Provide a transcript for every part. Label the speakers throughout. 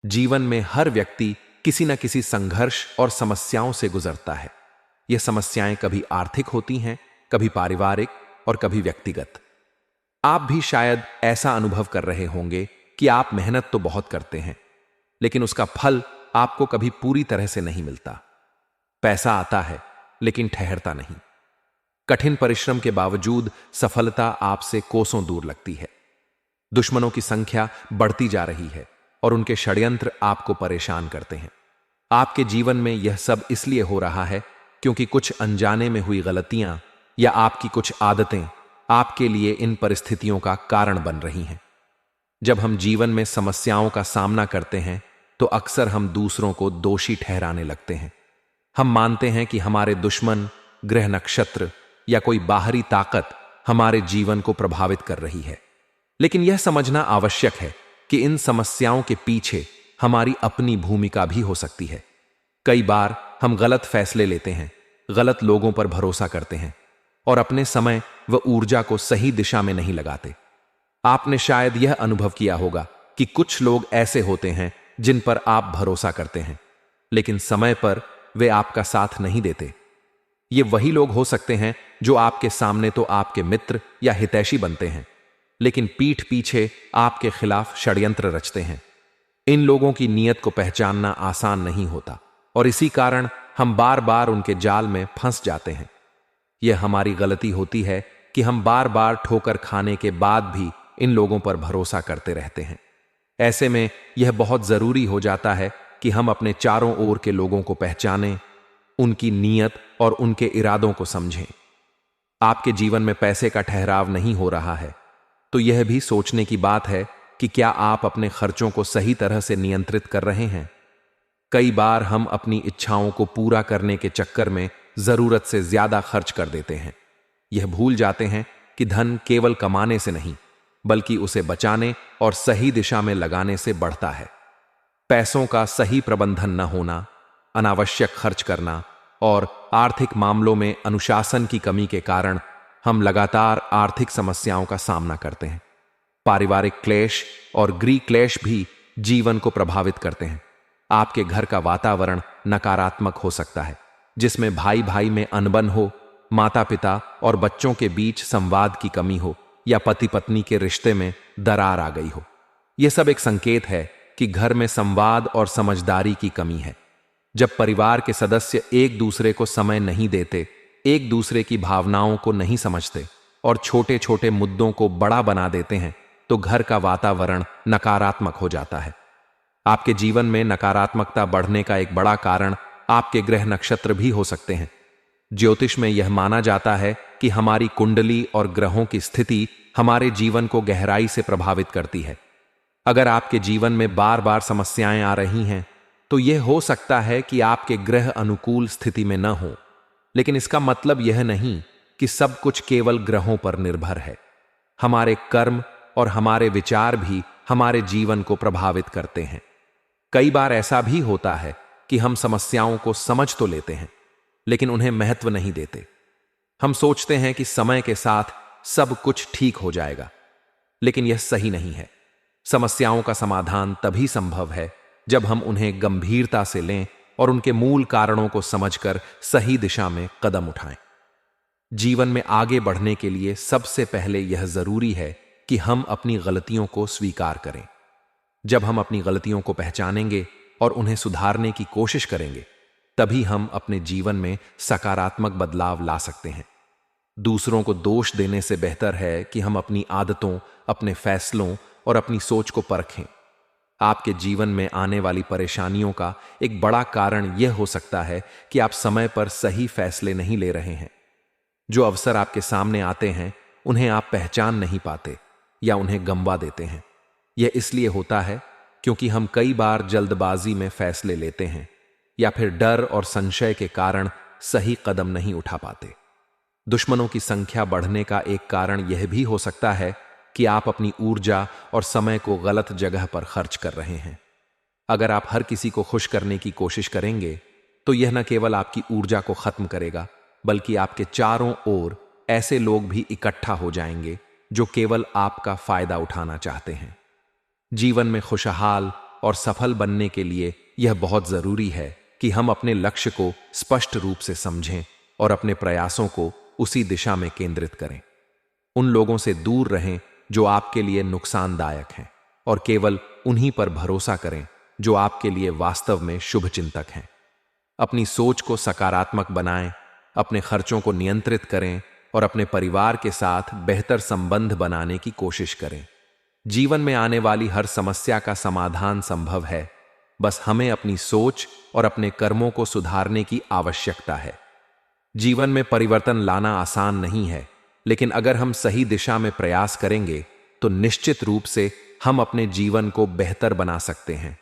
Speaker 1: जीवन में हर व्यक्ति किसी न किसी संघर्ष और समस्याओं से गुजरता है। ये समस्याएं कभी आर्थिक होती हैं, कभी पारिवारिक और कभी व्यक्तिगत। आप भी शायद ऐसा अनुभव कर रहे होंगे कि आप मेहनत तो बहुत करते हैं, लेकिन उसका फल आपको कभी पूरी तरह से नहीं मिलता। पैसा आता है, लेकिन ठहरता नहीं। कठिन परिश्रम के बावजूद सफलता आपसे कोसों दूर लगती है। दुश्मनों की संख्या बढ़ती जा रही है और उनके षड्यंत्र आपको परेशान करते हैं। आपके जीवन में यह सब इसलिए हो रहा है क्योंकि कुछ अनजाने में हुई गलतियां या आपकी कुछ आदतें आपके लिए इन परिस्थितियों का कारण बन रही हैं। जब हम जीवन में समस्याओं का सामना करते हैं तो अक्सर हम दूसरों को दोषी ठहराने लगते हैं। हम मानते हैं कि हमारे दुश्मन, ग्रह नक्षत्र या कोई बाहरी ताकत हमारे जीवन को प्रभावित कर रही है। लेकिन यह समझना आवश्यक है कि इन समस्याओं के पीछे हमारी अपनी भूमिका भी हो सकती है। कई बार हम गलत फैसले लेते हैं, गलत लोगों पर भरोसा करते हैं और अपने समय व ऊर्जा को सही दिशा में नहीं लगाते। आपने शायद यह अनुभव किया होगा कि कुछ लोग ऐसे होते हैं जिन पर आप भरोसा करते हैं, लेकिन समय पर वे आपका साथ नहीं देते। ये वही लोग हो सकते हैं जो आपके सामने तो आपके मित्र या हितैषी बनते हैं, लेकिन पीठ पीछे आपके खिलाफ षड्यंत्र रचते हैं। इन लोगों की नीयत को पहचानना आसान नहीं होता और इसी कारण हम बार बार उनके जाल में फंस जाते हैं। यह हमारी गलती होती है कि हम बार बार ठोकर खाने के बाद भी इन लोगों पर भरोसा करते रहते हैं। ऐसे में यह बहुत जरूरी हो जाता है कि हम अपने चारों ओर के लोगों को पहचानें, उनकी नीयत और उनके इरादों को समझें। आपके जीवन में पैसे का ठहराव नहीं हो रहा है तो यह भी सोचने की बात है कि क्या आप अपने खर्चों को सही तरह से नियंत्रित कर रहे हैं। कई बार हम अपनी इच्छाओं को पूरा करने के चक्कर में जरूरत से ज्यादा खर्च कर देते हैं। यह भूल जाते हैं कि धन केवल कमाने से नहीं, बल्कि उसे बचाने और सही दिशा में लगाने से बढ़ता है। पैसों का सही प्रबंधन न होना, अनावश्यक खर्च करना और आर्थिक मामलों में अनुशासन की कमी के कारण हम लगातार आर्थिक समस्याओं का सामना करते हैं। पारिवारिक क्लेश और गृह क्लेश भी जीवन को प्रभावित करते हैं। आपके घर का वातावरण नकारात्मक हो सकता है, जिसमें भाई भाई में अनबन हो, माता पिता और बच्चों के बीच संवाद की कमी हो या पति पत्नी के रिश्ते में दरार आ गई हो। यह सब एक संकेत है कि घर में संवाद और समझदारी की कमी है। जब परिवार के सदस्य एक दूसरे को समय नहीं देते, एक दूसरे की भावनाओं को नहीं समझते और छोटे छोटे मुद्दों को बड़ा बना देते हैं, तो घर का वातावरण नकारात्मक हो जाता है। आपके जीवन में नकारात्मकता बढ़ने का एक बड़ा कारण आपके ग्रह नक्षत्र भी हो सकते हैं। ज्योतिष में यह माना जाता है कि हमारी कुंडली और ग्रहों की स्थिति हमारे जीवन को गहराई से प्रभावित करती है। अगर आपके जीवन में बार बार समस्याएं आ रही हैं, तो यह हो सकता है कि आपके ग्रह अनुकूल स्थिति में न हो। लेकिन इसका मतलब यह नहीं कि सब कुछ केवल ग्रहों पर निर्भर है। हमारे कर्म और हमारे विचार भी हमारे जीवन को प्रभावित करते हैं। कई बार ऐसा भी होता है कि हम समस्याओं को समझ तो लेते हैं, लेकिन उन्हें महत्व नहीं देते। हम सोचते हैं कि समय के साथ सब कुछ ठीक हो जाएगा, लेकिन यह सही नहीं है। समस्याओं का समाधान तभी संभव है जब हम उन्हें गंभीरता से लें और उनके मूल कारणों को समझकर सही दिशा में कदम उठाएं। जीवन में आगे बढ़ने के लिए सबसे पहले यह जरूरी है कि हम अपनी गलतियों को स्वीकार करें। जब हम अपनी गलतियों को पहचानेंगे और उन्हें सुधारने की कोशिश करेंगे, तभी हम अपने जीवन में सकारात्मक बदलाव ला सकते हैं। दूसरों को दोष देने से बेहतर है कि हम अपनी आदतों, अपने फैसलों और अपनी सोच को परखें। आपके जीवन में आने वाली परेशानियों का एक बड़ा कारण यह हो सकता है कि आप समय पर सही फैसले नहीं ले रहे हैं। जो अवसर आपके सामने आते हैं, उन्हें आप पहचान नहीं पाते या उन्हें गंवा देते हैं। यह इसलिए होता है क्योंकि हम कई बार जल्दबाजी में फैसले लेते हैं या फिर डर और संशय के कारण सही कदम नहीं उठा पाते। दुश्मनों की संख्या बढ़ने का एक कारण यह भी हो सकता है कि आप अपनी ऊर्जा और समय को गलत जगह पर खर्च कर रहे हैं। अगर आप हर किसी को खुश करने की कोशिश करेंगे, तो यह न केवल आपकी ऊर्जा को खत्म करेगा, बल्कि आपके चारों ओर ऐसे लोग भी इकट्ठा हो जाएंगे जो केवल आपका फायदा उठाना चाहते हैं। जीवन में खुशहाल, और सफल बनने के लिए यह बहुत जरूरी है कि हम अपने लक्ष्य को स्पष्ट रूप से समझें और अपने प्रयासों को उसी दिशा में केंद्रित करें। उन लोगों से दूर रहें जो आपके लिए नुकसानदायक हैं और केवल उन्हीं पर भरोसा करें जो आपके लिए वास्तव में शुभचिंतक हैं। अपनी सोच को सकारात्मक बनाएं, अपने खर्चों को नियंत्रित करें और अपने परिवार के साथ बेहतर संबंध बनाने की कोशिश करें। जीवन में आने वाली हर समस्या का समाधान संभव है, बस हमें अपनी सोच और अपने कर्मों को सुधारने की आवश्यकता है। जीवन में परिवर्तन लाना आसान नहीं है, लेकिन अगर हम सही दिशा में प्रयास करेंगे तो निश्चित रूप से हम अपने जीवन को बेहतर बना सकते हैं।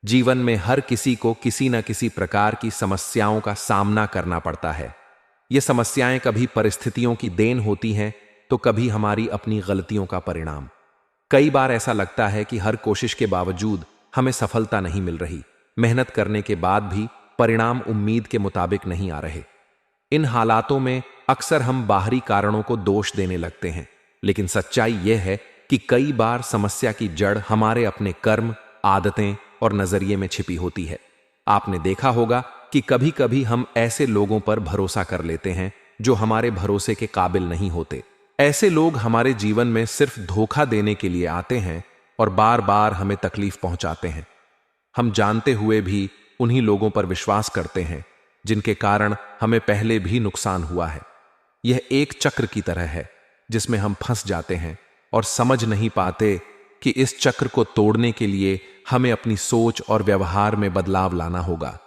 Speaker 1: जीवन में हर किसी को किसी न किसी प्रकार की समस्याओं का सामना करना पड़ता है। ये समस्याएं कभी परिस्थितियों की देन होती हैं तो कभी हमारी अपनी गलतियों का परिणाम। कई बार ऐसा लगता है कि हर कोशिश के बावजूद हमें सफलता नहीं मिल रही, मेहनत करने के बाद भी परिणाम उम्मीद के मुताबिक नहीं आ रहे। इन हालातों में अक्सर हम बाहरी कारणों को दोष देने लगते हैं, लेकिन सच्चाई यह है कि कई बार समस्या की जड़ हमारे अपने कर्म, आदतें और नजरिए में छिपी होती है। आपने देखा होगा कि कभी कभी हम ऐसे लोगों पर भरोसा कर लेते हैं जो हमारे भरोसे के काबिल नहीं होते। ऐसे लोग हमारे जीवन में सिर्फ धोखा देने के लिए आते हैं और बार बार हमें तकलीफ पहुंचाते हैं। हम जानते हुए भी उन्हीं लोगों पर विश्वास करते हैं जिनके कारण हमें पहले भी नुकसान हुआ है। यह एक चक्र की तरह है जिसमें हम फंस जाते हैं और समझ नहीं पाते कि इस चक्र को तोड़ने के लिए हमें अपनी सोच और व्यवहार में बदलाव लाना होगा।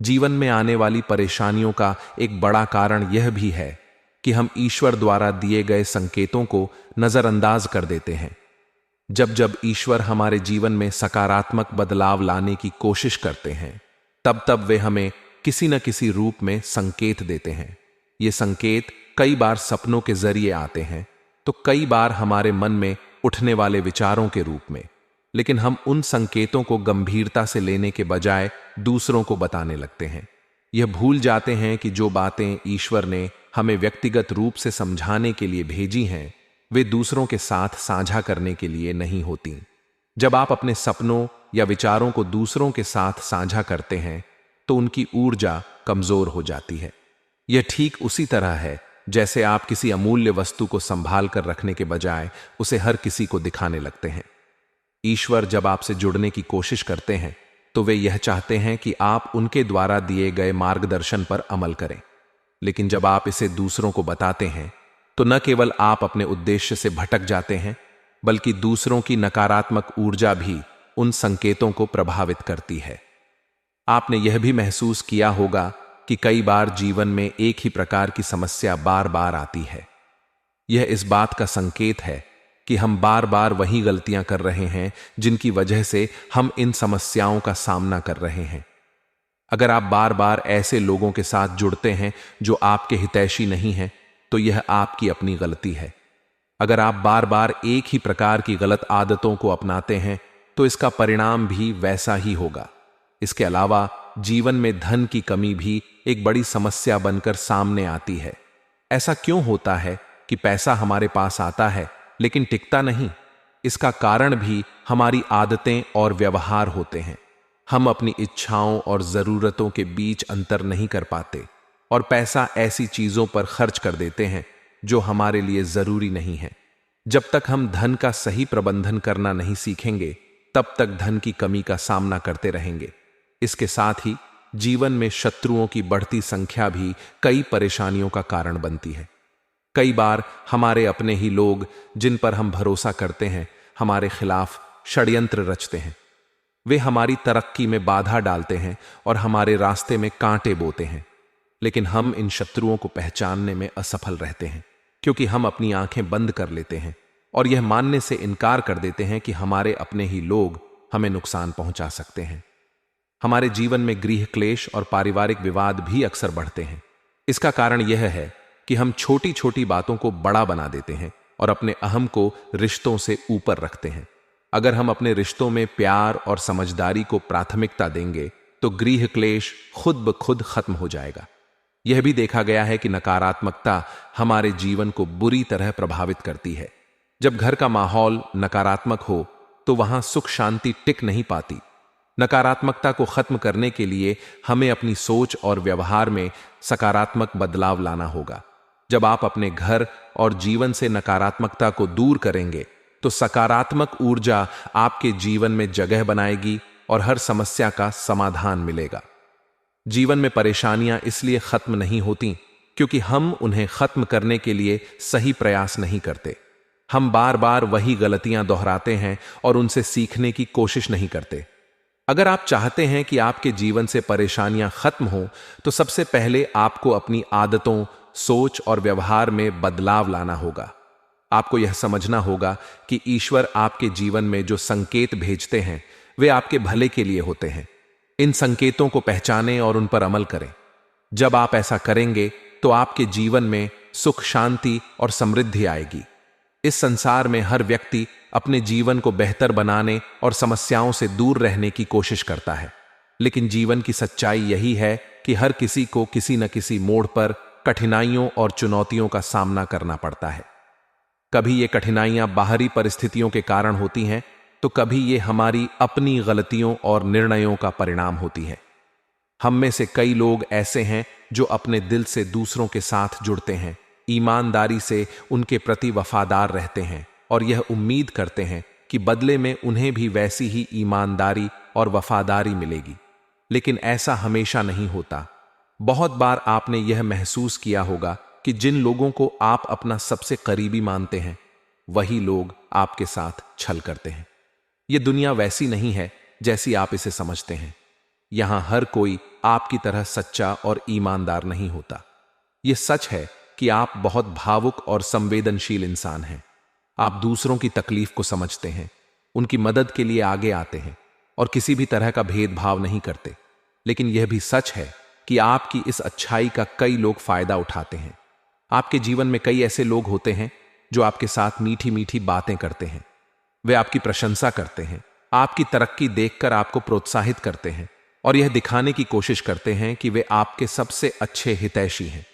Speaker 1: जीवन में आने वाली परेशानियों का एक बड़ा कारण यह भी है कि हम ईश्वर द्वारा दिए गए संकेतों को नजरअंदाज कर देते हैं। जब जब ईश्वर हमारे जीवन में सकारात्मक बदलाव लाने की कोशिश करते हैं, तब तब वे हमें किसी न किसी रूप में संकेत देते हैं। ये संकेत कई बार सपनों के जरिए आते हैं, तो कई बार हमारे मन में उठने वाले विचारों के रूप में। लेकिन हम उन संकेतों को गंभीरता से लेने के बजाय दूसरों को बताने लगते हैं। यह भूल जाते हैं कि जो बातें ईश्वर ने हमें व्यक्तिगत रूप से समझाने के लिए भेजी हैं, वे दूसरों के साथ साझा करने के लिए नहीं होती। जब आप अपने सपनों या विचारों को दूसरों के साथ साझा करते हैं तो उनकी ऊर्जा कमजोर हो जाती है। यह ठीक उसी तरह है जैसे आप किसी अमूल्य वस्तु को संभाल कर रखने के बजाय उसे हर किसी को दिखाने लगते हैं। ईश्वर जब आपसे जुड़ने की कोशिश करते हैं तो वे यह चाहते हैं कि आप उनके द्वारा दिए गए मार्गदर्शन पर अमल करें। लेकिन जब आप इसे दूसरों को बताते हैं तो न केवल आप अपने उद्देश्य से भटक जाते हैं, बल्कि दूसरों की नकारात्मक ऊर्जा भी उन संकेतों को प्रभावित करती है। आपने यह भी महसूस किया होगा कि कई बार जीवन में एक ही प्रकार की समस्या बार बार आती है। यह इस बात का संकेत है कि हम बार बार वही गलतियां कर रहे हैं जिनकी वजह से हम इन समस्याओं का सामना कर रहे हैं। अगर आप बार बार ऐसे लोगों के साथ जुड़ते हैं जो आपके हितैषी नहीं हैं, तो यह आपकी अपनी गलती है। अगर आप बार बार एक ही प्रकार की गलत आदतों को अपनाते हैं तो इसका परिणाम भी वैसा ही होगा। इसके अलावा जीवन में धन की कमी भी एक बड़ी समस्या बनकर सामने आती है। ऐसा क्यों होता है कि पैसा हमारे पास आता है लेकिन टिकता नहीं? इसका कारण भी हमारी आदतें और व्यवहार होते हैं। हम अपनी इच्छाओं और जरूरतों के बीच अंतर नहीं कर पाते और पैसा ऐसी चीजों पर खर्च कर देते हैं जो हमारे लिए जरूरी नहीं है। जब तक हम धन का सही प्रबंधन करना नहीं सीखेंगे, तब तक धन की कमी का सामना करते रहेंगे। इसके साथ ही जीवन में शत्रुओं की बढ़ती संख्या भी कई परेशानियों का कारण बनती है। कई बार हमारे अपने ही लोग जिन पर हम भरोसा करते हैं हमारे खिलाफ षड्यंत्र रचते हैं। वे हमारी तरक्की में बाधा डालते हैं और हमारे रास्ते में कांटे बोते हैं। लेकिन हम इन शत्रुओं को पहचानने में असफल रहते हैं, क्योंकि हम अपनी आंखें बंद कर लेते हैं और यह मानने से इनकार कर देते हैं कि हमारे अपने ही लोग हमें नुकसान पहुंचा सकते हैं। हमारे जीवन में गृह क्लेश और पारिवारिक विवाद भी अक्सर बढ़ते हैं। इसका कारण यह है कि हम छोटी छोटी बातों को बड़ा बना देते हैं और अपने अहम को रिश्तों से ऊपर रखते हैं। अगर हम अपने रिश्तों में प्यार और समझदारी को प्राथमिकता देंगे तो गृह क्लेश खुद ब खुद खत्म हो जाएगा। यह भी देखा गया है कि नकारात्मकता हमारे जीवन को बुरी तरह प्रभावित करती है। जब घर का माहौल नकारात्मक हो तो वहां सुख शांति टिक नहीं पाती। नकारात्मकता को खत्म करने के लिए हमें अपनी सोच और व्यवहार में सकारात्मक बदलाव लाना होगा। जब आप अपने घर और जीवन से नकारात्मकता को दूर करेंगे तो सकारात्मक ऊर्जा आपके जीवन में जगह बनाएगी और हर समस्या का समाधान मिलेगा। जीवन में परेशानियां इसलिए खत्म नहीं होती क्योंकि हम उन्हें खत्म करने के लिए सही प्रयास नहीं करते। हम बार बार वही गलतियां दोहराते हैं और उनसे सीखने की कोशिश नहीं करते। अगर आप चाहते हैं कि आपके जीवन से परेशानियां खत्म हो तो सबसे पहले आपको अपनी आदतों, सोच और व्यवहार में बदलाव लाना होगा। आपको यह समझना होगा कि ईश्वर आपके जीवन में जो संकेत भेजते हैं वे आपके भले के लिए होते हैं। इन संकेतों को पहचानें और उन पर अमल करें। जब आप ऐसा करेंगे तो आपके जीवन में सुख, शांति और समृद्धि आएगी। इस संसार में हर व्यक्ति अपने जीवन को बेहतर बनाने और समस्याओं से दूर रहने की कोशिश करता है, लेकिन जीवन की सच्चाई यही है कि हर किसी को किसी न किसी मोड़ पर कठिनाइयों और चुनौतियों का सामना करना पड़ता है। कभी ये कठिनाइयां बाहरी परिस्थितियों के कारण होती हैं तो कभी ये हमारी अपनी गलतियों और निर्णयों का परिणाम होती है। हम में से कई लोग ऐसे हैं जो अपने दिल से दूसरों के साथ जुड़ते हैं, ईमानदारी से उनके प्रति वफादार रहते हैं और यह उम्मीद करते हैं कि बदले में उन्हें भी वैसी ही ईमानदारी और वफादारी मिलेगी। लेकिन ऐसा हमेशा नहीं होता। बहुत बार आपने यह महसूस किया होगा कि जिन लोगों को आप अपना सबसे करीबी मानते हैं वही लोग आपके साथ छल करते हैं। यह दुनिया वैसी नहीं है जैसी आप इसे समझते हैं। यहां हर कोई आपकी तरह सच्चा और ईमानदार नहीं होता। यह सच है कि आप बहुत भावुक और संवेदनशील इंसान हैं। आप दूसरों की तकलीफ को समझते हैं, उनकी मदद के लिए आगे आते हैं और किसी भी तरह का भेदभाव नहीं करते। लेकिन यह भी सच है कि आपकी इस अच्छाई का कई लोग फायदा उठाते हैं। आपके जीवन में कई ऐसे लोग होते हैं जो आपके साथ मीठी मीठी बातें करते हैं। वे आपकी प्रशंसा करते हैं, आपकी तरक्की देखकर आपको प्रोत्साहित करते हैं और यह दिखाने की कोशिश करते हैं कि वे आपके सबसे अच्छे हितैषी हैं।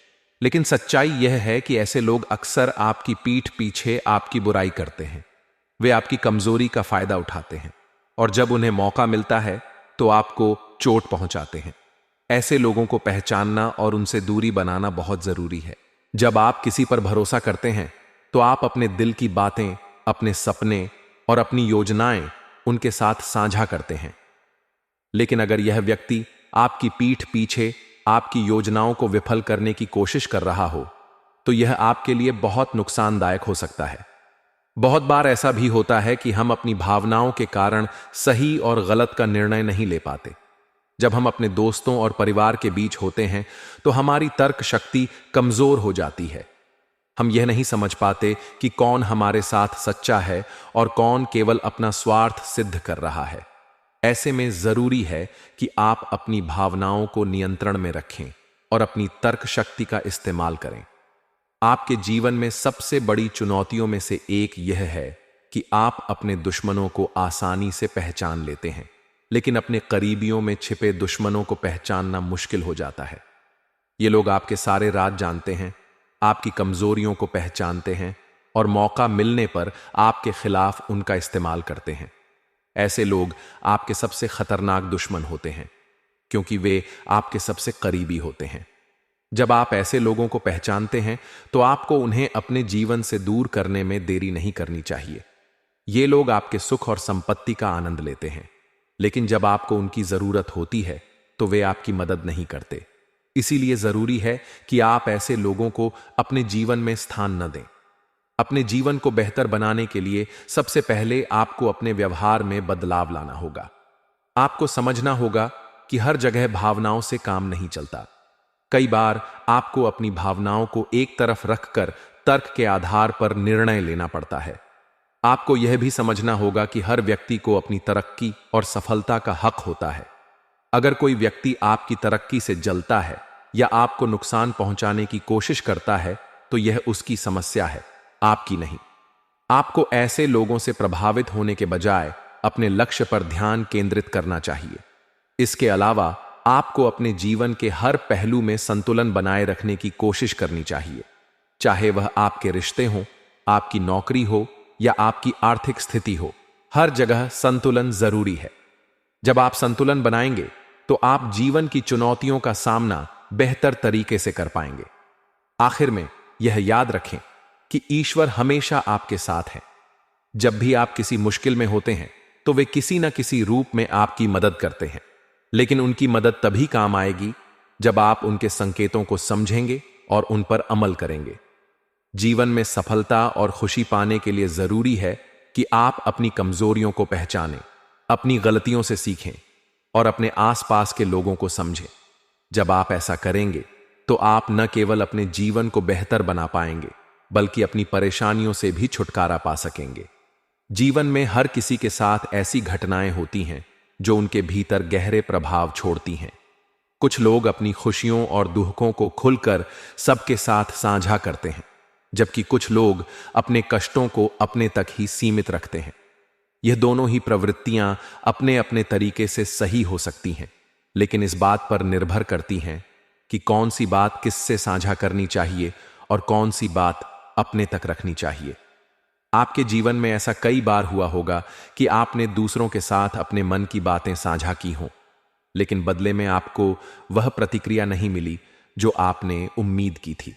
Speaker 1: लेकिन सच्चाई यह है कि ऐसे लोग अक्सर आपकी पीठ पीछे आपकी बुराई करते हैं। वे आपकी कमजोरी का फायदा उठाते हैं और जब उन्हें मौका मिलता है तो आपको चोट पहुंचाते हैं। ऐसे लोगों को पहचानना और उनसे दूरी बनाना बहुत जरूरी है। जब आप किसी पर भरोसा करते हैं तो आप अपने दिल की बातें, अपने सपने और अपनी योजनाएं उनके साथ साझा करते हैं। लेकिन अगर यह व्यक्ति आपकी पीठ पीछे आपकी योजनाओं को विफल करने की कोशिश कर रहा हो तो यह आपके लिए बहुत नुकसानदायक हो सकता है। बहुत बार ऐसा भी होता है कि हम अपनी भावनाओं के कारण सही और गलत का निर्णय नहीं ले पाते। जब हम अपने दोस्तों और परिवार के बीच होते हैं तो हमारी तर्क शक्ति कमजोर हो जाती है। हम यह नहीं समझ पाते कि कौन हमारे साथ सच्चा है और कौन केवल अपना स्वार्थ सिद्ध कर रहा है। ऐसे में जरूरी है कि आप अपनी भावनाओं को नियंत्रण में रखें और अपनी तर्क शक्ति का इस्तेमाल करें। आपके जीवन में सबसे बड़ी चुनौतियों में से एक यह है कि आप अपने दुश्मनों को आसानी से पहचान लेते हैं, लेकिन अपने करीबियों में छिपे दुश्मनों को पहचानना मुश्किल हो जाता है। ये लोग आपके सारे राज जानते हैं, आपकी कमजोरियों को पहचानते हैं और मौका मिलने पर आपके खिलाफ उनका इस्तेमाल करते हैं। ऐसे लोग आपके सबसे खतरनाक दुश्मन होते हैं क्योंकि वे आपके सबसे करीबी होते हैं। जब आप ऐसे लोगों को पहचानते हैं तो आपको उन्हें अपने जीवन से दूर करने में देरी नहीं करनी चाहिए। ये लोग आपके सुख और संपत्ति का आनंद लेते हैं, लेकिन जब आपको उनकी जरूरत होती है तो वे आपकी मदद नहीं करते। इसीलिए जरूरी है कि आप ऐसे लोगों को अपने जीवन में स्थान न दें। अपने जीवन को बेहतर बनाने के लिए सबसे पहले आपको अपने व्यवहार में बदलाव लाना होगा। आपको समझना होगा कि हर जगह भावनाओं से काम नहीं चलता। कई बार आपको अपनी भावनाओं को एक तरफ रखकर तर्क के आधार पर निर्णय लेना पड़ता है। आपको यह भी समझना होगा कि हर व्यक्ति को अपनी तरक्की और सफलता का हक होता है। अगर कोई व्यक्ति आपकी तरक्की से जलता है या आपको नुकसान पहुंचाने की कोशिश करता है तो यह उसकी समस्या है, आपकी नहीं। आपको ऐसे लोगों से प्रभावित होने के बजाय अपने लक्ष्य पर ध्यान केंद्रित करना चाहिए। इसके अलावा आपको अपने जीवन के हर पहलू में संतुलन बनाए रखने की कोशिश करनी चाहिए, चाहे वह आपके रिश्ते हों, आपकी नौकरी हो या आपकी आर्थिक स्थिति हो। हर जगह संतुलन जरूरी है। जब आप संतुलन बनाएंगे तो आप जीवन की चुनौतियों का सामना बेहतर तरीके से कर पाएंगे। आखिर में यह याद रखें कि ईश्वर हमेशा आपके साथ है। जब भी आप किसी मुश्किल में होते हैं तो वे किसी न किसी रूप में आपकी मदद करते हैं, लेकिन उनकी मदद तभी काम आएगी जब आप उनके संकेतों को समझेंगे और उन पर अमल करेंगे। जीवन में सफलता और खुशी पाने के लिए जरूरी है कि आप अपनी कमजोरियों को पहचानें, अपनी गलतियों से सीखें और अपने आसपास के लोगों को समझें। जब आप ऐसा करेंगे तो आप न केवल अपने जीवन को बेहतर बना पाएंगे, बल्कि अपनी परेशानियों से भी छुटकारा पा सकेंगे। जीवन में हर किसी के साथ ऐसी घटनाएं होती हैं जो उनके भीतर गहरे प्रभाव छोड़ती हैं। कुछ लोग अपनी खुशियों और दुखों को खुलकर सबके साथ साझा करते हैं, जबकि कुछ लोग अपने कष्टों को अपने तक ही सीमित रखते हैं। यह दोनों ही प्रवृत्तियां अपने अपने तरीके से सही हो सकती हैं, लेकिन इस बात पर निर्भर करती हैं कि कौन सी बात किससे साझा करनी चाहिए और कौन सी बात अपने तक रखनी चाहिए। आपके जीवन में ऐसा कई बार हुआ होगा कि आपने दूसरों के साथ अपने मन की बातें साझा की हों, लेकिन बदले में आपको वह प्रतिक्रिया नहीं मिली जो आपने उम्मीद की थी।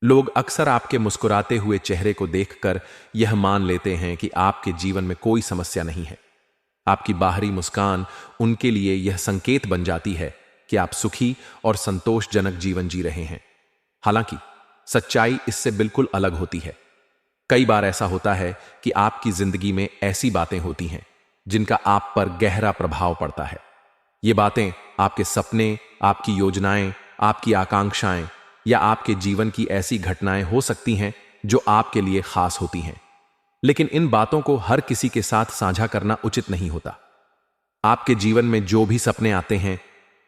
Speaker 1: लोग अक्सर आपके मुस्कुराते हुए चेहरे को देखकर यह मान लेते हैं कि आपके जीवन में कोई समस्या नहीं है। आपकी बाहरी मुस्कान उनके लिए यह संकेत बन जाती है कि आप सुखी और संतोषजनक जीवन जी रहे हैं। हालांकि सच्चाई इससे बिल्कुल अलग होती है। कई बार ऐसा होता है कि आपकी जिंदगी में ऐसी बातें होती हैं जिनका आप पर गहरा प्रभाव पड़ता है। ये बातें आपके सपने, आपकी योजनाएं, आपकी आकांक्षाएं या आपके जीवन की ऐसी घटनाएं हो सकती हैं जो आपके लिए खास होती हैं। लेकिन इन बातों को हर किसी के साथ साझा करना उचित नहीं होता। आपके जीवन में जो भी सपने आते हैं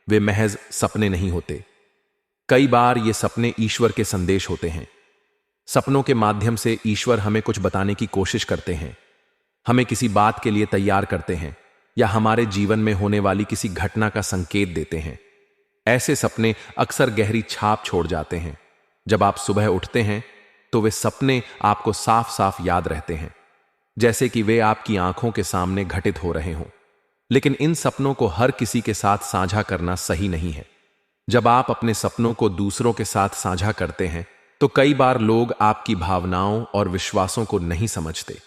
Speaker 1: वे महज सपने नहीं होते। कई बार ये सपने ईश्वर के संदेश होते हैं। सपनों के माध्यम से ईश्वर हमें कुछ बताने की कोशिश करते हैं, हमें किसी बात के लिए तैयार करते हैं या हमारे जीवन में होने वाली किसी घटना का संकेत देते हैं। ऐसे सपने अक्सर गहरी छाप छोड़ जाते हैं। जब आप सुबह उठते हैं तो वे सपने आपको साफ साफ याद रहते हैं, जैसे कि वे आपकी आंखों के सामने घटित हो रहे हों। लेकिन इन सपनों को हर किसी के साथ साझा करना सही नहीं है। जब आप अपने सपनों को दूसरों के साथ साझा करते हैं तो कई बार लोग आपकी भावनाओं और विश्वासों को नहीं समझते।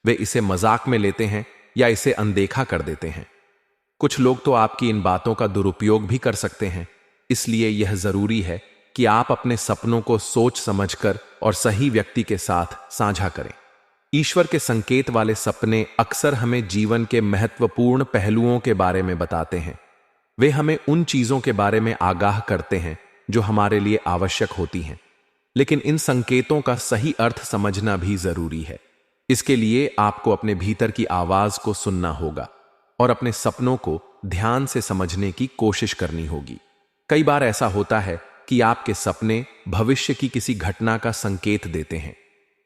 Speaker 1: वे इसे मजाक में लेते हैं या इसे अनदेखा कर देते हैं। कुछ लोग तो आपकी इन बातों का दुरुपयोग भी कर सकते हैं। इसलिए यह जरूरी है कि आप अपने सपनों को सोच समझकर और सही व्यक्ति के साथ साझा करें। ईश्वर के संकेत वाले सपने अक्सर हमें जीवन के महत्वपूर्ण पहलुओं के बारे में बताते हैं। वे हमें उन चीजों के बारे में आगाह करते हैं जो हमारे लिए आवश्यक होती हैं। लेकिन इन संकेतों का सही अर्थ समझना भी जरूरी है। इसके लिए आपको अपने भीतर की आवाज को सुनना होगा और अपने सपनों को ध्यान से समझने की कोशिश करनी होगी। कई बार ऐसा होता है कि आपके सपने भविष्य की किसी घटना का संकेत देते हैं।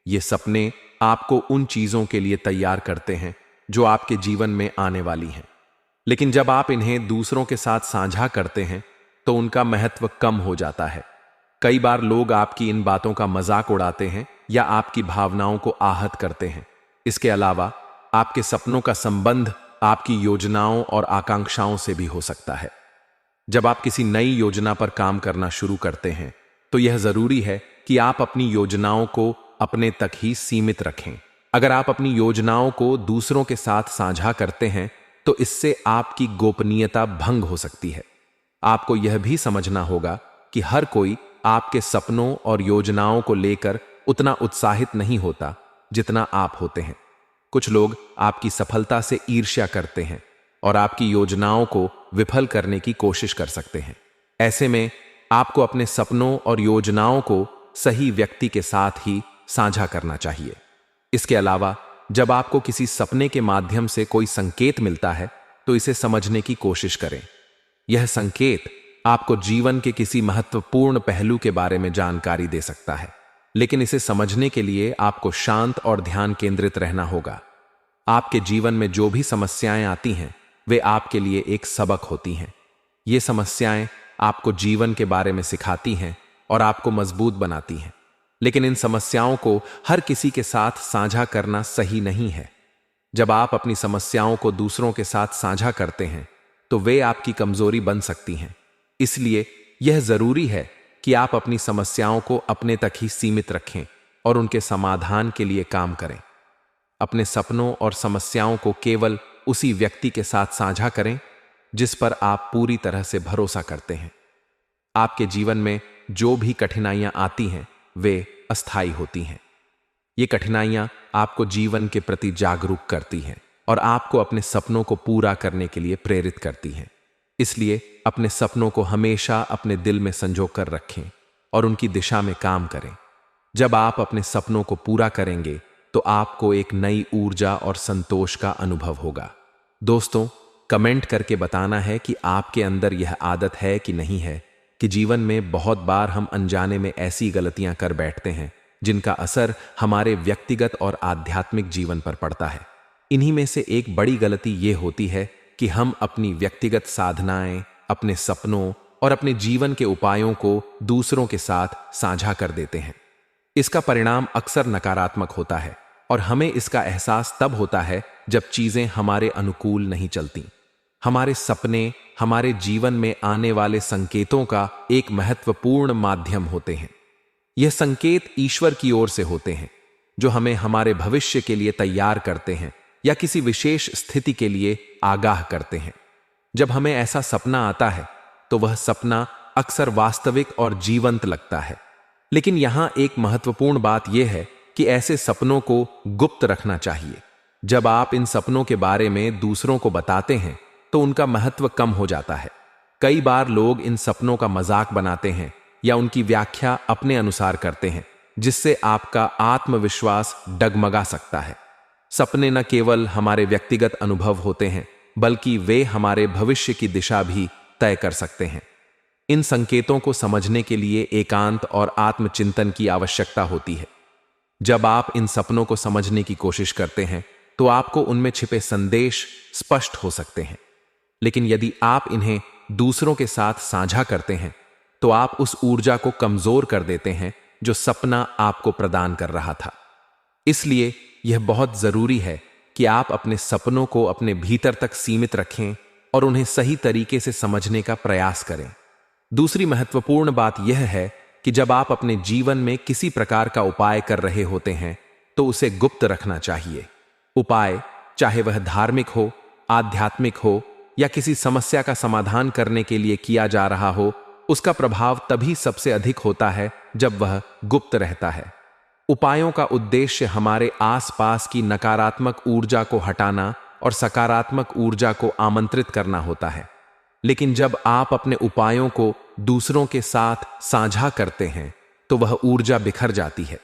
Speaker 1: ये सपने आपको उन चीजों के लिए तैयार करते हैं जो आपके जीवन में आने वाली हैं। लेकिन जब आप इन्हें दूसरों के साथ साझा करते हैं तो उनका महत्व कम हो जाता है। कई बार लोग आपकी इन बातों का मजाक उड़ाते हैं या आपकी भावनाओं को आहत करते हैं। इसके अलावा आपके सपनों का संबंध आपकी योजनाओं और आकांक्षाओं से भी हो सकता है। जब आप किसी नई योजना पर काम करना शुरू करते हैं तो यह जरूरी है कि आप अपनी योजनाओं को अपने तक ही सीमित रखें। अगर आप अपनी योजनाओं को दूसरों के साथ साझा करते हैं तो इससे आपकी गोपनीयता भंग हो सकती है। आपको यह भी समझना होगा कि हर कोई आपके सपनों और योजनाओं को लेकर उतना उत्साहित नहीं होता जितना आप होते हैं। कुछ लोग आपकी सफलता से ईर्ष्या करते हैं और आपकी योजनाओं को विफल करने की कोशिश कर सकते हैं। ऐसे में आपको अपने सपनों और योजनाओं को सही व्यक्ति के साथ ही साझा करना चाहिए। इसके अलावा जब आपको किसी सपने के माध्यम से कोई संकेत मिलता है तो इसे समझने की कोशिश करें। यह संकेत आपको जीवन के किसी महत्वपूर्ण पहलू के बारे में जानकारी दे सकता है, लेकिन इसे समझने के लिए आपको शांत और ध्यान केंद्रित रहना होगा। आपके जीवन में जो भी समस्याएं आती हैं वे आपके लिए एक सबक होती हैं। ये समस्याएं आपको जीवन के बारे में सिखाती हैं और आपको मजबूत बनाती हैं। लेकिन इन समस्याओं को हर किसी के साथ साझा करना सही नहीं है। जब आप अपनी समस्याओं को दूसरों के साथ साझा करते हैं तो वे आपकी कमजोरी बन सकती हैं। इसलिए यह जरूरी है कि आप अपनी समस्याओं को अपने तक ही सीमित रखें और उनके समाधान के लिए काम करें। अपने सपनों और समस्याओं को केवल उसी व्यक्ति के साथ साझा करें जिस पर आप पूरी तरह से भरोसा करते हैं। आपके जीवन में जो भी कठिनाइयां आती हैं वे अस्थायी होती हैं। ये कठिनाइयां आपको जीवन के प्रति जागरूक करती हैं और आपको अपने सपनों को पूरा करने के लिए प्रेरित करती हैं। इसलिए अपने सपनों को हमेशा अपने दिल में संजो कर रखें और उनकी दिशा में काम करें। जब आप अपने सपनों को पूरा करेंगे तो आपको एक नई ऊर्जा और संतोष का अनुभव होगा। दोस्तों, कमेंट करके बताना है कि आपके अंदर यह आदत है कि नहीं है कि जीवन में बहुत बार हम अनजाने में ऐसी गलतियां कर बैठते हैं जिनका असर हमारे व्यक्तिगत और आध्यात्मिक जीवन पर पड़ता है। इन्हीं में से एक बड़ी गलती यह होती है कि हम अपनी व्यक्तिगत साधनाएं, अपने सपनों और अपने जीवन के उपायों को दूसरों के साथ साझा कर देते हैं। इसका परिणाम अक्सर नकारात्मक होता है और हमें इसका एहसास तब होता है जब चीजें हमारे अनुकूल नहीं चलती। हमारे सपने हमारे जीवन में आने वाले संकेतों का एक महत्वपूर्ण माध्यम होते हैं। यह संकेत ईश्वर की ओर से होते हैं जो हमें हमारे भविष्य के लिए तैयार करते हैं या किसी विशेष स्थिति के लिए आगाह करते हैं। जब हमें ऐसा सपना आता है तो वह सपना अक्सर वास्तविक और जीवंत लगता है। लेकिन यहां एक महत्वपूर्ण बात यह है कि ऐसे सपनों को गुप्त रखना चाहिए। जब आप इन सपनों के बारे में दूसरों को बताते हैं तो उनका महत्व कम हो जाता है। कई बार लोग इन सपनों का मजाक बनाते हैं या उनकी व्याख्या अपने अनुसार करते हैं, जिससे आपका आत्मविश्वास डगमगा सकता है। सपने न केवल हमारे व्यक्तिगत अनुभव होते हैं बल्कि वे हमारे भविष्य की दिशा भी तय कर सकते हैं। इन संकेतों को समझने के लिए एकांत और आत्मचिंतन की आवश्यकता होती है। जब आप इन सपनों को समझने की कोशिश करते हैं तो आपको उनमें छिपे संदेश स्पष्ट हो सकते हैं। लेकिन यदि आप इन्हें दूसरों के साथ साझा करते हैं तो आप उस ऊर्जा को कमजोर कर देते हैं जो सपना आपको प्रदान कर रहा था। इसलिए यह बहुत जरूरी है कि आप अपने सपनों को अपने भीतर तक सीमित रखें और उन्हें सही तरीके से समझने का प्रयास करें। दूसरी महत्वपूर्ण बात यह है कि जब आप अपने जीवन में किसी प्रकार का उपाय कर रहे होते हैं तो उसे गुप्त रखना चाहिए। उपाय, चाहे वह धार्मिक हो, आध्यात्मिक हो या किसी समस्या का समाधान करने के लिए किया जा रहा हो, उसका प्रभाव तभी सबसे अधिक होता है जब वह गुप्त रहता है। उपायों का उद्देश्य हमारे आसपास की नकारात्मक ऊर्जा को हटाना और सकारात्मक ऊर्जा को आमंत्रित करना होता है। लेकिन जब आप अपने उपायों को दूसरों के साथ साझा करते हैं तो वह ऊर्जा बिखर जाती है।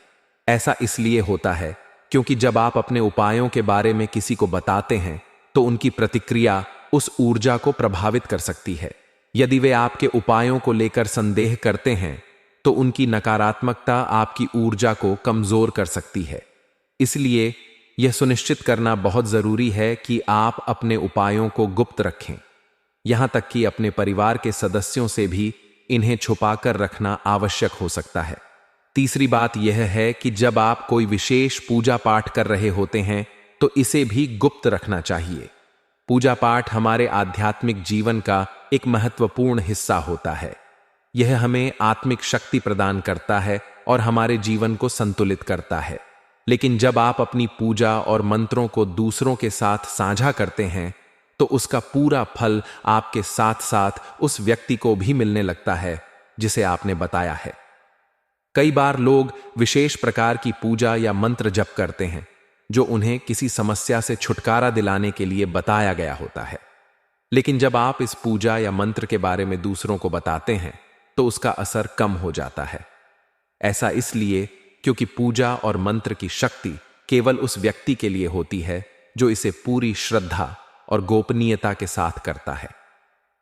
Speaker 1: ऐसा इसलिए होता है क्योंकि जब आप अपने उपायों के बारे में किसी को बताते हैं तो उनकी प्रतिक्रिया उस ऊर्जा को प्रभावित कर सकती है। यदि वे आपके उपायों को लेकर संदेह करते हैं तो उनकी नकारात्मकता आपकी ऊर्जा को कमजोर कर सकती है। इसलिए यह सुनिश्चित करना बहुत जरूरी है कि आप अपने उपायों को गुप्त रखें। यहां तक कि अपने परिवार के सदस्यों से भी इन्हें छुपाकर रखना आवश्यक हो सकता है। तीसरी बात यह है कि जब आप कोई विशेष पूजा पाठ कर रहे होते हैं तो इसे भी गुप्त रखना चाहिए। पूजा पाठ हमारे आध्यात्मिक जीवन का एक महत्वपूर्ण हिस्सा होता है। यह हमें आत्मिक शक्ति प्रदान करता है और हमारे जीवन को संतुलित करता है। लेकिन जब आप अपनी पूजा और मंत्रों को दूसरों के साथ साझा करते हैं तो उसका पूरा फल आपके साथ साथ उस व्यक्ति को भी मिलने लगता है जिसे आपने बताया है। कई बार लोग विशेष प्रकार की पूजा या मंत्र जप करते हैं जो उन्हें किसी समस्या से छुटकारा दिलाने के लिए बताया गया होता है। लेकिन जब आप इस पूजा या मंत्र के बारे में दूसरों को बताते हैं तो उसका असर कम हो जाता है। ऐसा इसलिए क्योंकि पूजा और मंत्र की शक्ति केवल उस व्यक्ति के लिए होती है जो इसे पूरी श्रद्धा और गोपनीयता के साथ करता है।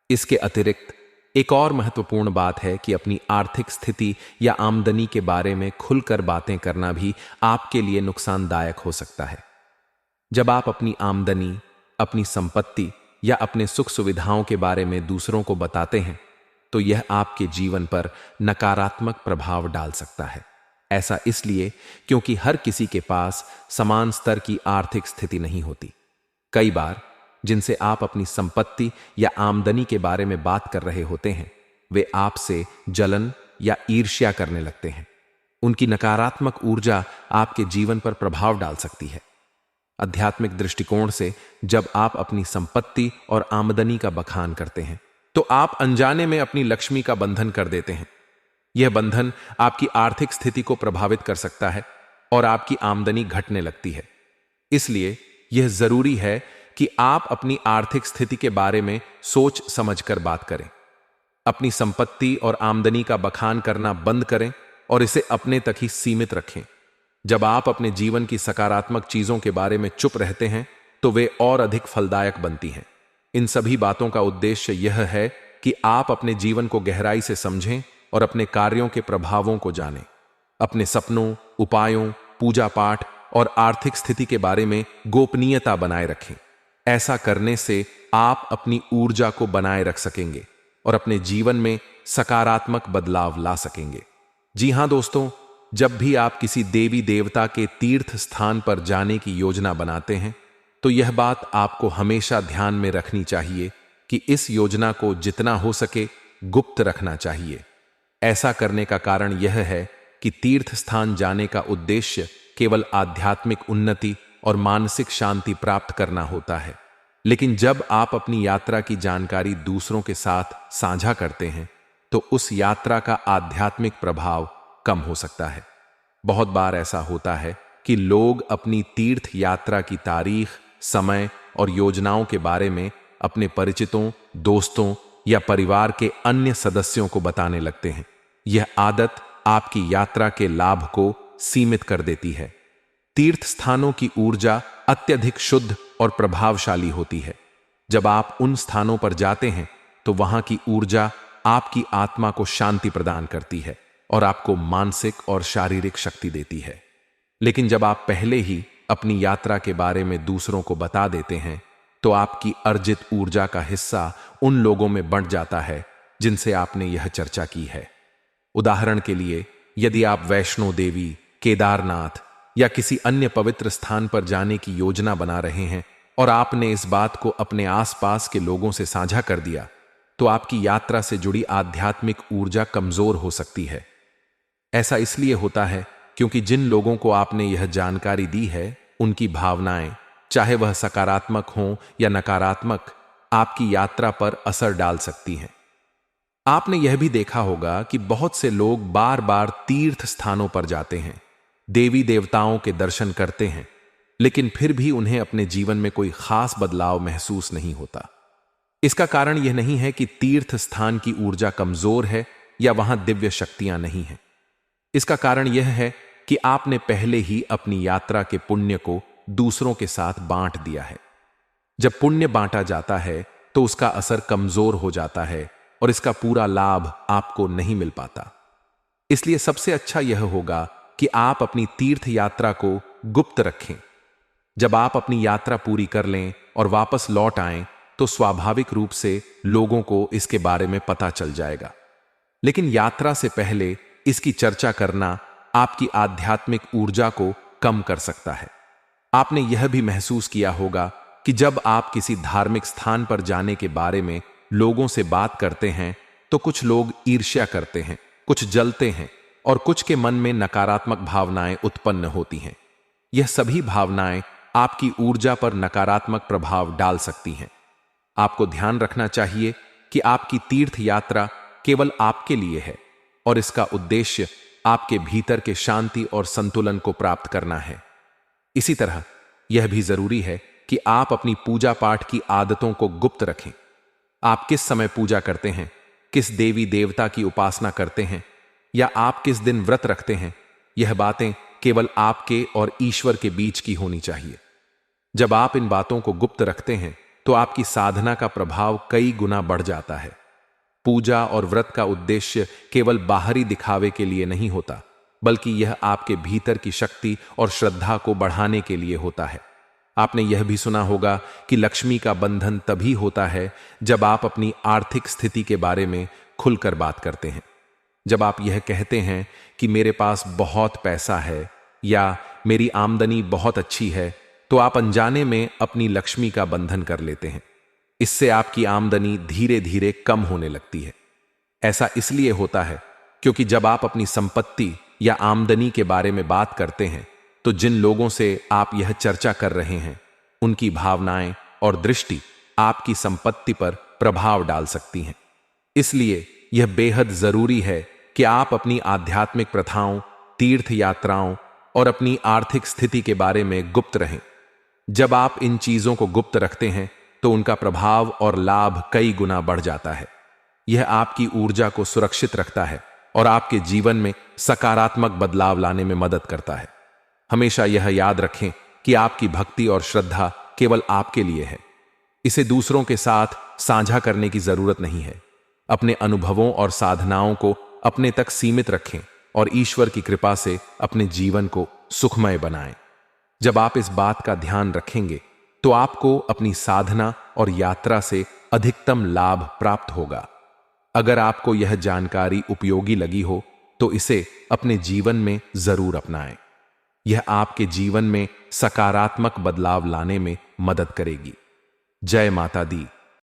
Speaker 1: इसके अतिरिक्त एक और महत्वपूर्ण बात है कि अपनी आर्थिक स्थिति या आमदनी के बारे में खुलकर बातें करना भी आपके लिए नुकसानदायक हो सकता है। जब आप अपनी आमदनी, अपनी संपत्ति या अपने सुख सुविधाओं के बारे में दूसरों को बताते हैं तो यह आपके जीवन पर नकारात्मक प्रभाव डाल सकता है। ऐसा इसलिए क्योंकि हर किसी के पास समान स्तर की आर्थिक स्थिति नहीं होती। कई बार जिनसे आप अपनी संपत्ति या आमदनी के बारे में बात कर रहे होते हैं, वे आपसे जलन या ईर्ष्या करने लगते हैं। उनकी नकारात्मक ऊर्जा आपके जीवन पर प्रभाव डाल सकती है। आध्यात्मिक दृष्टिकोण से जब आप अपनी संपत्ति और आमदनी का बखान करते हैं, तो आप अनजाने में अपनी लक्ष्मी का बंधन कर देते हैं। यह बंधन आपकी आर्थिक स्थिति को प्रभावित कर सकता है और आपकी आमदनी घटने लगती है। इसलिए यह जरूरी है कि आप अपनी आर्थिक स्थिति के बारे में सोच समझकर बात करें। अपनी संपत्ति और आमदनी का बखान करना बंद करें और इसे अपने तक ही सीमित रखें। जब आप अपने जीवन की सकारात्मक चीजों के बारे में चुप रहते हैं, तो वे और अधिक फलदायक बनती हैं। इन सभी बातों का उद्देश्य यह है कि आप अपने जीवन को गहराई से समझें और अपने कार्यों के प्रभावों को जानें। अपने सपनों, उपायों, पूजा पाठ और आर्थिक स्थिति के बारे में गोपनीयता बनाए रखें। ऐसा करने से आप अपनी ऊर्जा को बनाए रख सकेंगे और अपने जीवन में सकारात्मक बदलाव ला सकेंगे। जी हां दोस्तों, जब भी आप किसी देवी देवता के तीर्थ स्थान पर जाने की योजना बनाते हैं, तो यह बात आपको हमेशा ध्यान में रखनी चाहिए कि इस योजना को जितना हो सके गुप्त रखना चाहिए। ऐसा करने का कारण यह है कि तीर्थ स्थान जाने का उद्देश्य केवल आध्यात्मिक उन्नति और मानसिक शांति प्राप्त करना होता है। लेकिन जब आप अपनी यात्रा की जानकारी दूसरों के साथ साझा करते हैं, तो उस यात्रा का आध्यात्मिक प्रभाव कम हो सकता है। बहुत बार ऐसा होता है कि लोग अपनी तीर्थ यात्रा की तारीख, समय और योजनाओं के बारे में अपने परिचितों, दोस्तों या परिवार के अन्य सदस्यों को बताने लगते हैं। यह आदत आपकी यात्रा के लाभ को सीमित कर देती है। तीर्थ स्थानों की ऊर्जा अत्यधिक शुद्ध और प्रभावशाली होती है। जब आप उन स्थानों पर जाते हैं, तो वहां की ऊर्जा आपकी आत्मा को शांति प्रदान करती है और आपको मानसिक और शारीरिक शक्ति देती है। लेकिन जब आप पहले ही अपनी यात्रा के बारे में दूसरों को बता देते हैं, तो आपकी अर्जित ऊर्जा का हिस्सा उन लोगों में बंट जाता है जिनसे आपने यह चर्चा की है। उदाहरण के लिए, यदि आप वैष्णो देवी, केदारनाथ या किसी अन्य पवित्र स्थान पर जाने की योजना बना रहे हैं और आपने इस बात को अपने आसपास के लोगों से साझा कर दिया, तो आपकी यात्रा से जुड़ी आध्यात्मिक ऊर्जा कमजोर हो सकती है। ऐसा इसलिए होता है क्योंकि जिन लोगों को आपने यह जानकारी दी है, उनकी भावनाएं, चाहे वह सकारात्मक हों या नकारात्मक, आपकी यात्रा पर असर डाल सकती हैं। आपने यह भी देखा होगा कि बहुत से लोग बार बार तीर्थ स्थानों पर जाते हैं, देवी देवताओं के दर्शन करते हैं, लेकिन फिर भी उन्हें अपने जीवन में कोई खास बदलाव महसूस नहीं होता। इसका कारण यह नहीं है कि तीर्थ स्थान की ऊर्जा कमजोर है या वहां दिव्य शक्तियां नहीं हैं। इसका कारण यह है कि आपने पहले ही अपनी यात्रा के पुण्य को दूसरों के साथ बांट दिया है। जब पुण्य बांटा जाता है, तो उसका असर कमजोर हो जाता है और इसका पूरा लाभ आपको नहीं मिल पाता। इसलिए सबसे अच्छा यह होगा कि आप अपनी तीर्थ यात्रा को गुप्त रखें। जब आप अपनी यात्रा पूरी कर लें और वापस लौट आएं, तो स्वाभाविक रूप से लोगों को इसके बारे में पता चल जाएगा। लेकिन यात्रा से पहले इसकी चर्चा करना आपकी आध्यात्मिक ऊर्जा को कम कर सकता है। आपने यह भी महसूस किया होगा कि जब आप किसी धार्मिक स्थान पर जाने के बारे में लोगों से बात करते हैं, तो कुछ लोग ईर्ष्या करते हैं, कुछ जलते हैं और कुछ के मन में नकारात्मक भावनाएं उत्पन्न होती हैं। यह सभी भावनाएं आपकी ऊर्जा पर नकारात्मक प्रभाव डाल सकती हैं। आपको ध्यान रखना चाहिए कि आपकी तीर्थ यात्रा केवल आपके लिए है और इसका उद्देश्य आपके भीतर के शांति और संतुलन को प्राप्त करना है। इसी तरह यह भी जरूरी है कि आप अपनी पूजा पाठ की आदतों को गुप्त रखें। आप किस समय पूजा करते हैं, किस देवी देवता की उपासना करते हैं या आप किस दिन व्रत रखते हैं, यह बातें केवल आपके और ईश्वर के बीच की होनी चाहिए। जब आप इन बातों को गुप्त रखते हैं, तो आपकी साधना का प्रभाव कई गुना बढ़ जाता है। पूजा और व्रत का उद्देश्य केवल बाहरी दिखावे के लिए नहीं होता, बल्कि यह आपके भीतर की शक्ति और श्रद्धा को बढ़ाने के लिए होता है। आपने यह भी सुना होगा कि लक्ष्मी का बंधन तभी होता है जब आप अपनी आर्थिक स्थिति के बारे में खुलकर बात करते हैं। जब आप यह कहते हैं कि मेरे पास बहुत पैसा है या मेरी आमदनी बहुत अच्छी है, तो आप अनजाने में अपनी लक्ष्मी का बंधन कर लेते हैं। इससे आपकी आमदनी धीरे धीरे कम होने लगती है। ऐसा इसलिए होता है क्योंकि जब आप अपनी संपत्ति या आमदनी के बारे में बात करते हैं तो जिन लोगों से आप यह चर्चा कर रहे हैं उनकी भावनाएं और दृष्टि आपकी संपत्ति पर प्रभाव डाल सकती हैं। इसलिए यह बेहद जरूरी है कि आप अपनी आध्यात्मिक प्रथाओं, तीर्थ यात्राओं और अपनी आर्थिक स्थिति के बारे में गुप्त रहें। जब आप इन चीजों को गुप्त रखते हैं तो उनका प्रभाव और लाभ कई गुना बढ़ जाता है। यह आपकी ऊर्जा को सुरक्षित रखता है और आपके जीवन में सकारात्मक बदलाव लाने में मदद करता है। हमेशा यह याद रखें कि आपकी भक्ति और श्रद्धा केवल आपके लिए है। इसे दूसरों के साथ साझा करने की जरूरत नहीं है। अपने अनुभवों और साधनाओं को अपने तक सीमित रखें और ईश्वर की कृपा से अपने जीवन को सुखमय बनाएं। जब आप इस बात का ध्यान रखेंगे तो आपको अपनी साधना और यात्रा से अधिकतम लाभ प्राप्त होगा। अगर आपको यह जानकारी उपयोगी लगी हो तो इसे अपने जीवन में जरूर अपनाएं। यह आपके जीवन में सकारात्मक बदलाव लाने में मदद करेगी। जय माता दी।